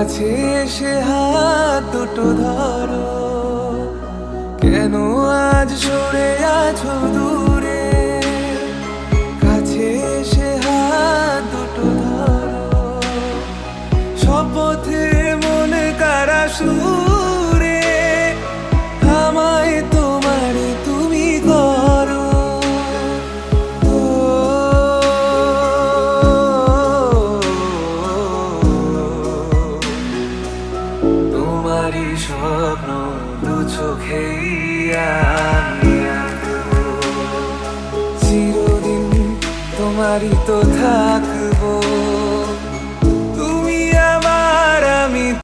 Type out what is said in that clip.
কাছে এসে হাত দুটো ধরো, কেন আজ সরে আছো দূরে? কাছে এসে হাত দুটো ধরো, শপথে মনে কারা সুরে আমায় তোমার তুমি করো। তোমারই স্বপ্ন দু চোখেই আমি আঁকবো, চিরদিন তোমারই তো থাকবো।